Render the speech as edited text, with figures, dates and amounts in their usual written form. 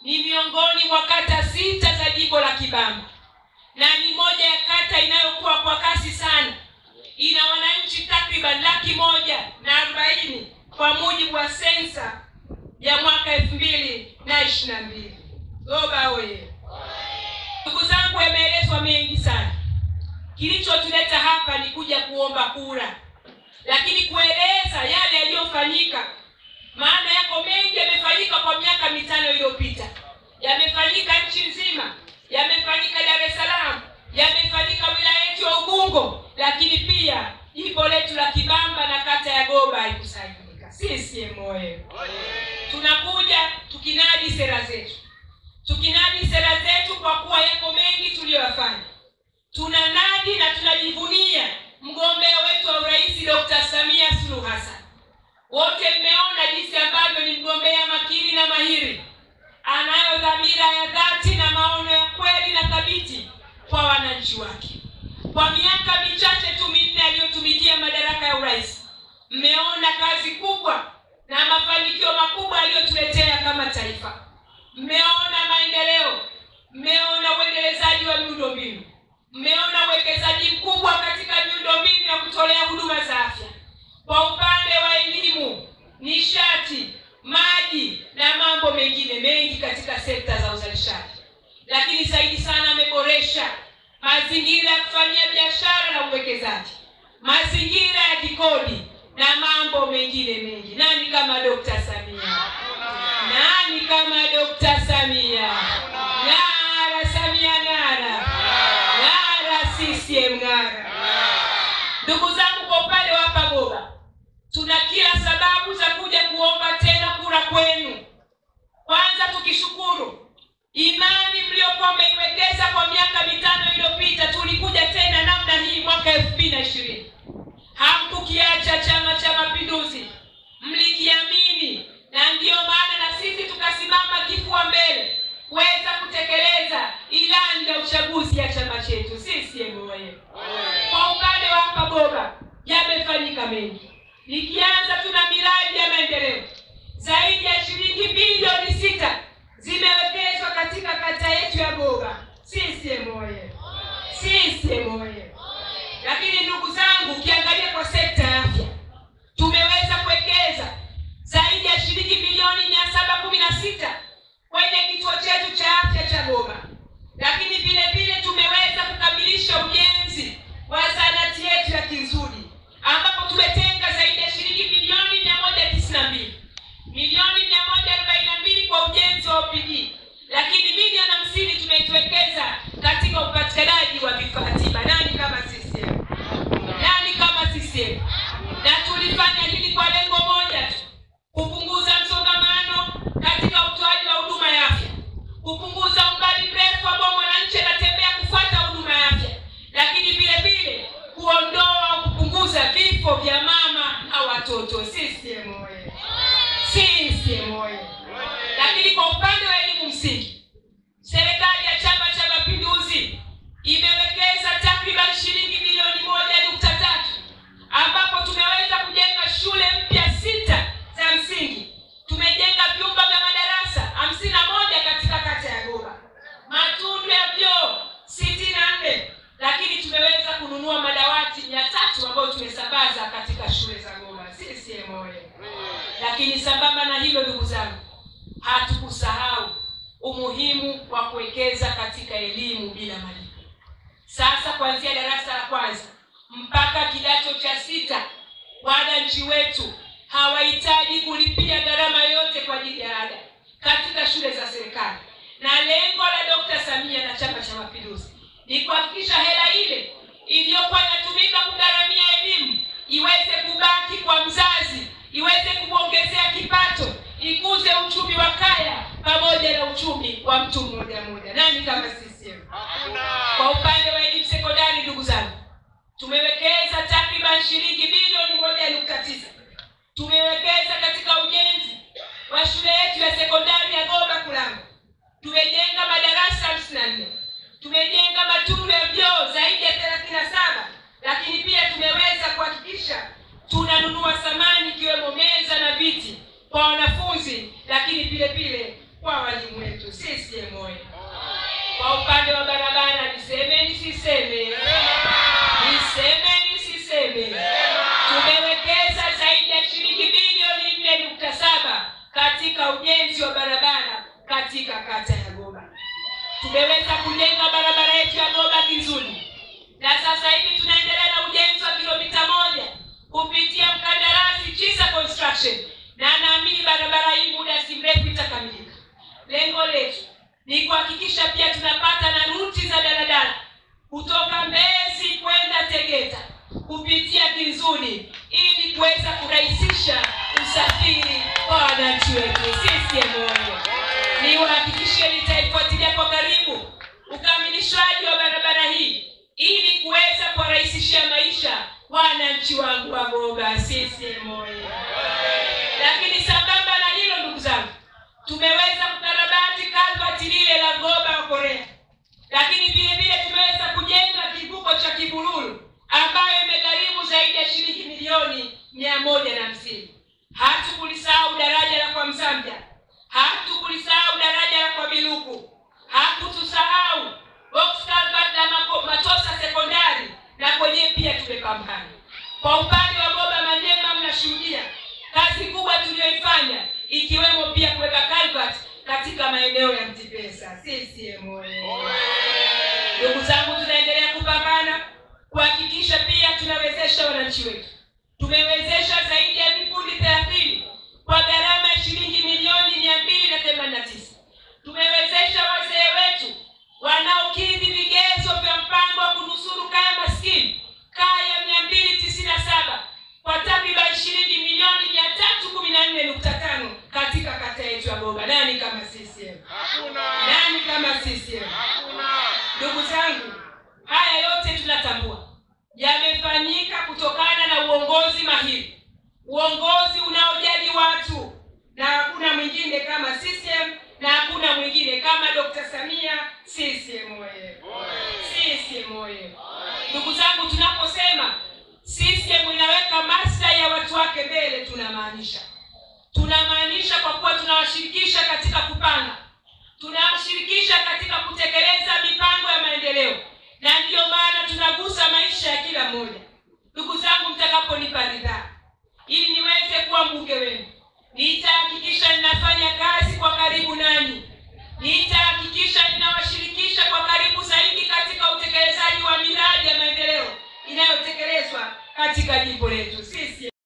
ni miongoni mwa kata 6 za jimbo la Kibamba, na ni moja ya kata inayokuwa kwa kasi sana. Ina wananchi takriban 140,000 kwa mujibu wa sensa ya mwaka 2022. Goba oye! Ndugu zangu, yameelezwa mengi sana. Kilichotuleta hapa ni kuja kuomba kura, lakini kueleza yale yaliyofanyika. Maana yako mengi yamefanyika kwa miaka 5 iliyopita. Yamefanyika nchi nzima, yamefanyika Dar es Salaam, yamefanyika wilaya yetu ya Ubungo, lakini pia jimbo letu la Kibamba na kata ya Goba haikusanyika. CCM oye! Tunakuja tukinadi sera zetu. Tukinadi sera zetu kwa kuwa yako mengi tuliyofanya. Tunanadi na tunajivunia mgombea wetu wa urais Dr. Samia Suluhu Hassan. Wote mmeona jinsi ambavyo ni mgombea makini na mahiri. Anayo dhamira ya dhati na maono ya kweli na thabiti kwa wananchi wake. Kwa miaka michache tu minne aliyotumikia madaraka ya urais, mmeona kazi kubwa na mafanikio makubwa aliyotuletea kama taifa. Mmeona maendeleo, mmeona uendelezaji wa miundombinu, mmeona uwekezaji mkubwa katika miundombinu ya kutolea huduma za afya. Kwa upande wa elimu, nishati, maji na mambo mengine mengi katika sekta za uzalishaji. Lakini zaidi sana ameboresha mazingira ya kufanyia biashara na uwekezaji, mazingira ya kikodi na mambo mengine mengi. Nani kama Dr. Samia? Nani kama Dr. Samia? Ngara Samia ngara. Ngara CCM ngara. Ndugu zangu, kwa upande wa hapa Goba, tuna kila sababu za kuja kuomba tena kura kwenu. Kwanza tukishukuru imani mliokuwa mmeiwekeza kwa miaka 5 iliyopita. Tulikuja tena namna hii mwaka 2020. Hamkukiacha Chama cha Mapinduzi, mlikiamini, na ndiyo maana na sisi tukasimama kifua mbele kuweza kutekeleza ilani ya uchaguzi ya chama chetu CCM oye! Kwa upande wa hapa Goba yamefanyika mengi. Nikianza, tuna miradi ya maendeleo zaidi ya shilingi bilioni 6 zimewekezwa katika kata yetu ya Goba. CCM oye! CCM oye! Lakini ndugu zangu, ukiangalia kwa sekta ya afya, tumeweza kuwekeza zaidi ya shilingi bilioni 716 kwenye kituo chetu cha afya cha Goba. Lakini vile vile tumeweza kukamilisha ujenzi wa zahanati yetu ya Kinzuri, ambapo tumetenga zaidi ya shilingi bilioni 192, milioni 142 kwa ujenzi wa OPD, lakini milioni 50 tumetuwekeza katika upatikanaji wa vifaa tiba. Nani kama CCM? Nani kama CCM? Na tulifanya hili kwa lengo moja tu, kupunguza msongamano katika utoaji wa huduma ya afya, kupunguza umbali mrefu ambao mwananchi anatembea kufuata huduma ya afya, lakini vile vile kuondoa, kupunguza vifo vya mama na watoto. CCM oye! CCM oye! Lakini kwa upande wa elimu msingi, serikali ya Chama cha Mapinduzi imewekeza takriban shilingi bilioni 1.3, ambapo tumeweza kujenga shule mpya 6 za msingi. Tumejenga vyumba vya madarasa 51 katika kata ya Goba, matundu ya vyoo 64, lakini tumeweza kununua madawati 300 ambayo tumesambaza katika shule za Goba. CCM oye! Lakini sambamba na hilo, ndugu zangu, hatukusahau umuhimu wa kuwekeza katika elimu bila malipo. Sasa kuanzia darasa la kwanza mpaka kidato cha 6, wananchi wetu hawahitaji kulipia gharama yoyote kwa ajili ya ada katika shule za serikali. Na lengo la Dr. Samia na Chama cha Mapinduzi ni kuhakikisha hela ile iliyokuwa inatumika kugharamia elimu iweze kubaki kwa mzazi, iweze kuongezea kipato, ikuze uchumi wa kaya pamoja na uchumi wa mtu mmoja mmoja. Nani kama CCM? Kwa upande wa elimu sekondari, ndugu zangu, tumewekeza takriban shilingi bilioni 1.9. Tumewekeza katika ujenzi wa shule yetu ya sekondari ya Goba Kulango. Tumejenga madarasa 54. Tumejenga matundu ya vyoo zaidi ya 37, lakini pia tumeweza kuhakikisha tunanunua samani ikiwemo meza na viti kwa wanafunzi, lakini vile vile kwa walimu wetu. CCM oyee! Kwa upande wa barabara, niseme nisiseme? Niseme nisiseme? Tumewekeza zaidi ya shilingi bilioni 4.7 katika ujenzi wa barabara katika kata ya Goba. Tumeweza kujenga barabara yetu ya Goba Kinzuli, na sasa hivi tunaendelea na ujenzi wa kilomita 1 kupitia mkandarasi Chisa Construction, na naamini barabara hii muda si mrefu itakamilika. Lengo letu ni kuhakikisha pia tunapata na ruti za daladala kutoka Mbezi kwenda Tegeta kupitia Kinzuli ili kuweza kurahisisha usafiri kwa wananchi wetu. CCM oyee! Niwahakikishie nitaifuatilia kwa karibu ukamilishwaji wa barabara hii ili kuweza kurahisishia maisha wananchi wangu wa Goba. CCM oyee! Lakini sambamba na hilo, ndugu zangu, tumeweza kukarabati kalvati lile la Goba wa Korea, lakini vile vile tumeweza kujenga kivuko cha Kibululu ambayo imegharimu zaidi ya shilingi milioni 150. Hatukulisahau daraja la kwa Msambya, hatukulisahau daraja la kwa Biluku, hakutusahau box culvert la Matosa sekondari, na kwenye pia tumepambana. Kwa upande wa Goba Manyema, mnashuhudia kazi kubwa tuliyoifanya, ikiwemo pia kuweka culvert katika maeneo ya Mtipesa. CCM oyee! Ndugu zangu, tunaendelea kupambana kuhakikisha pia tunawezesha wananchi wetu. Tumewezesha zaidi ya vikundi 30 kwa gharama ya shilingi milioni 289. Tumewezesha wazee wetu wanaokidhi vigezo vya mpango wa kunusuru kaya maskini, kaya 297 kwa takriban shilingi milioni 314.5 katika kata yetu ya Goba. Nani kama CCM? Hakuna. Nani kama CCM? Hakuna. Ndugu zangu, haya yote tunatambua yamefanyika kutokana na uongozi mahiri, uongozi unaojali watu, na hakuna mwingine kama CCM na hakuna mwingine kama Dr. Samia. CCM oyee! CCM oyee! Ndugu zangu, tunaposema CCM inaweka maslahi ya watu wake mbele, tunamaanisha kwa kuwa tunawashirikisha katika kupanga, tunawashirikisha katika kutekeleza mipango ya maendeleo, na ndio maana tunagusa maisha ya kila mmoja. Ndugu zangu, mtakaponipa ridhaa ili niweze kuwa mbunge wenu, nitahakikisha ninafanya kazi kwa karibu nanyi, nitahakikisha ninawashirikisha kwa karibu zaidi katika utekelezaji wa miradi ya maendeleo inayotekelezwa katika jimbo letu.